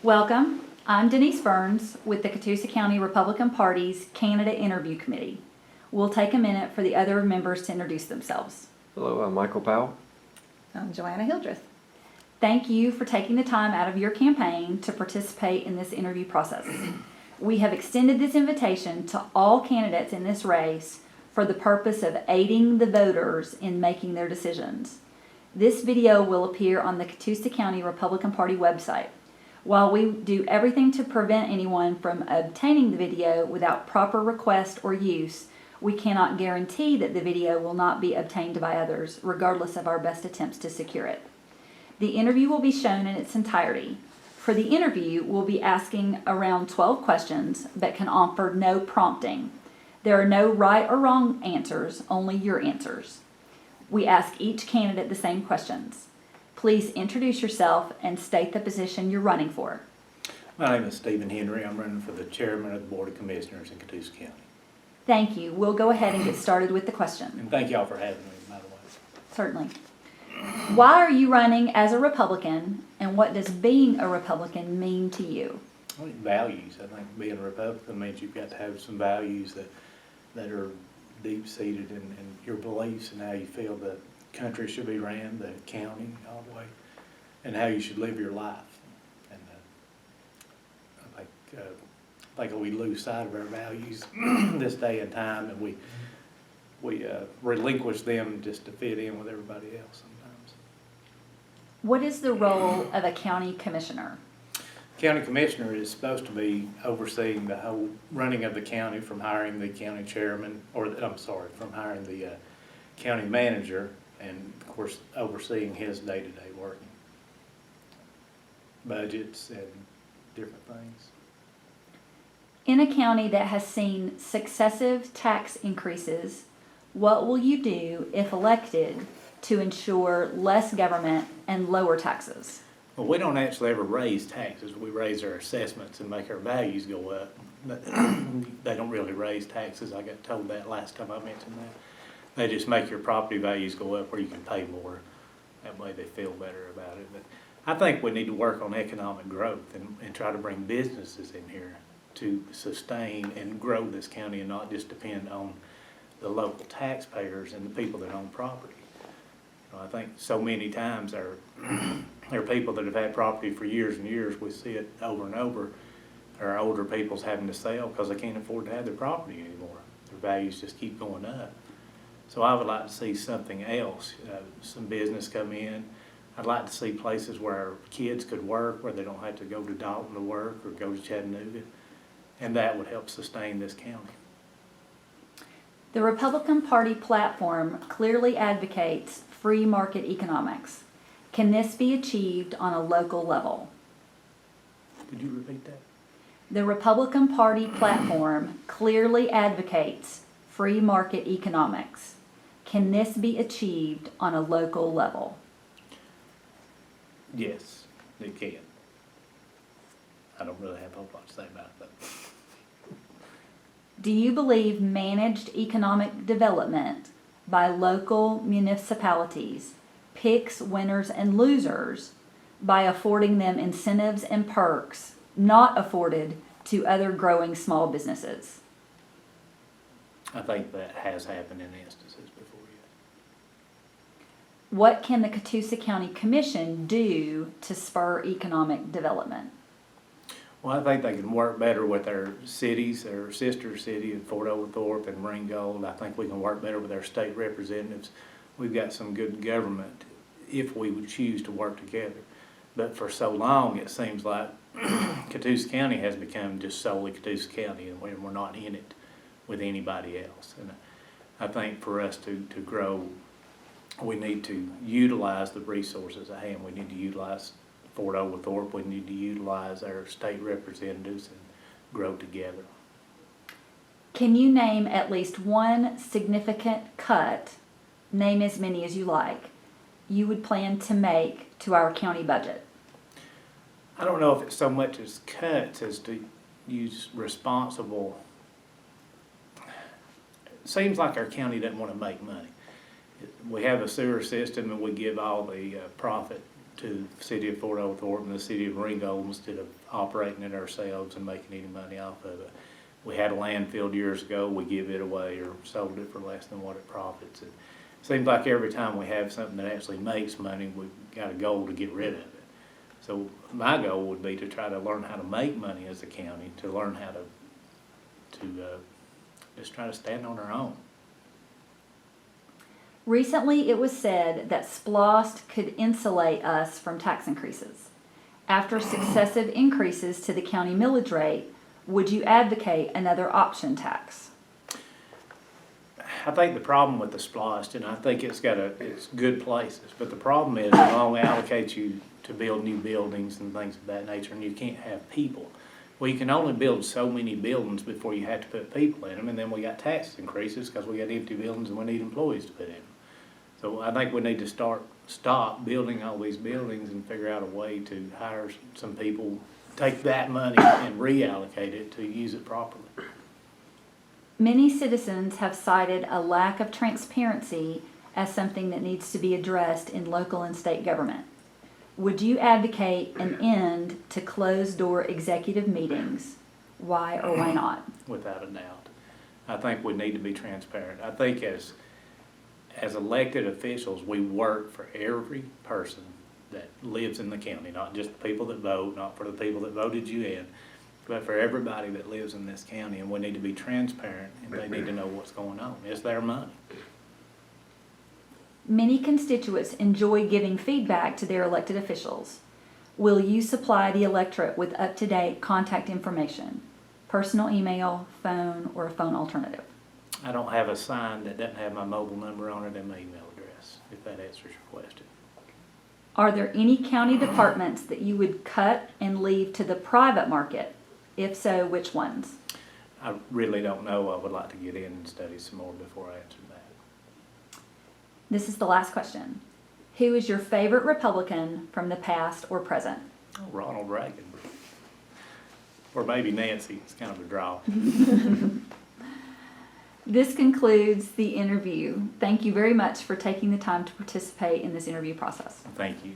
Welcome. I'm Denise Burns with the Catoosa County Republican Party's Candidate Interview Committee. We'll take a minute for the other members to introduce themselves. Hello, I'm Michael Powell. I'm Joanna Hildreth. Thank you for taking the time out of your campaign to participate in this interview process. We have extended this invitation to all candidates in this race for the purpose of aiding the voters in making their decisions. This video will appear on the Catoosa County Republican Party website. While we do everything to prevent anyone from obtaining the video without proper request or use, we cannot guarantee that the video will not be obtained by others, regardless of our best attempts to secure it. The interview will be shown in its entirety. For the interview, we'll be asking around 12 questions but can offer no prompting. There are no right or wrong answers, only your answers. We ask each candidate the same questions. Please introduce yourself and state the position you're running for. My name is Stephen Henry. I'm running for the chairman of the Board of Commissioners in Catoosa County. Thank you. We'll go ahead and get started with the question. And thank y'all for having me, by the way. Certainly. Why are you running as a Republican, and what does being a Republican mean to you? I think values. I think being a Republican means you've got to have some values that are deep-seated in your beliefs and how you feel the country should be ran, the county, all the way, and how you should live your life. And I think we lose sight of our values this day and time, and we relinquish them just to fit in with everybody else sometimes. What is the role of a county commissioner? County commissioner is supposed to be overseeing the whole running of the county, from hiring the county chairman, from hiring the county manager, and of course overseeing his day-to-day working, budgets and different things. In a county that has seen successive tax increases, what will you do if elected to ensure less government and lower taxes? Well, we don't actually ever raise taxes. We raise our assessments and make our values go up. They don't really raise taxes. I got told that last time I mentioned that. They just make your property values go up where you can pay more. That way they feel better about it. But I think we need to work on economic growth and try to bring businesses in here to sustain and grow this county and not just depend on the local taxpayers and the people that own property. I think so many times there are people that have had property for years and years. We see it over and over. Our older people's having to sell because they can't afford to have their property anymore. Their values just keep going up. So I would like to see something else, some business come in. I'd like to see places where our kids could work, where they don't have to go to Dalton to work or go to Chattanooga, and that would help sustain this county. The Republican Party platform clearly advocates free market economics. Can this be achieved on a local level? Could you repeat that? The Republican Party platform clearly advocates free market economics. Can this be achieved on a local level? Yes, it can. I don't really have a whole lot to say about it, though. Do you believe managed economic development by local municipalities picks winners and losers by affording them incentives and perks not afforded to other growing small businesses? I think that has happened in instances before, yes. What can the Catoosa County Commission do to spur economic development? Well, I think they can work better with our cities, our sister city in Fort Oglethorpe and Ringgold. I think we can work better with our state representatives. We've got some good government if we would choose to work together. But for so long, it seems like Catoosa County has become just solely Catoosa County, and we're not in it with anybody else. And I think for us to grow, we need to utilize the resources at hand. We need to utilize Fort Oglethorpe. We need to utilize our state representatives and grow together. Can you name at least one significant cut, name as many as you like, you would plan to make to our county budget? I don't know if it's so much as cuts as to use responsible. It seems like our county doesn't want to make money. We have a sewer system and we give all the profit to the city of Fort Oglethorpe and the city of Ringgold instead of operating it ourselves and making any money off of it. We had a landfill years ago, we give it away or sold it for less than what it profits. It seems like every time we have something that actually makes money, we've got a goal to get rid of it. So my goal would be to try to learn how to make money as a county, to learn how to just try to stand on our own. Recently, it was said that SPLOST could insulate us from tax increases. After successive increases to the county millage rate, would you advocate another option tax? I think the problem with the SPLOST, and I think it's good places, but the problem is it only allocates you to build new buildings and things of that nature, and you can't have people. Well, you can only build so many buildings before you have to put people in them, and then we got tax increases because we got empty buildings and we need employees to put in them. So I think we need to stop building all these buildings and figure out a way to hire some people, take that money and reallocate it to use it properly. Many citizens have cited a lack of transparency as something that needs to be addressed in local and state government. Would you advocate an end to closed-door executive meetings? Why or why not? Without a doubt. I think we need to be transparent. I think as elected officials, we work for every person that lives in the county, not just the people that vote, not for the people that voted you in, but for everybody that lives in this county, and we need to be transparent, and they need to know what's going on. It's their money. Many constituents enjoy giving feedback to their elected officials. Will you supply the electorate with up-to-date contact information, personal email, phone, or a phone alternative? I don't have a sign that doesn't have my mobile number on it and my email address, if that answers your question. Are there any county departments that you would cut and leave to the private market? If so, which ones? I really don't know. I would like to get in and study some more before I answer that. This is the last question. Who is your favorite Republican from the past or present? Oh, Ronald Reagan. Or maybe Nancy. It's kind of a draw. This concludes the interview. Thank you very much for taking the time to participate in this interview process. Thank you.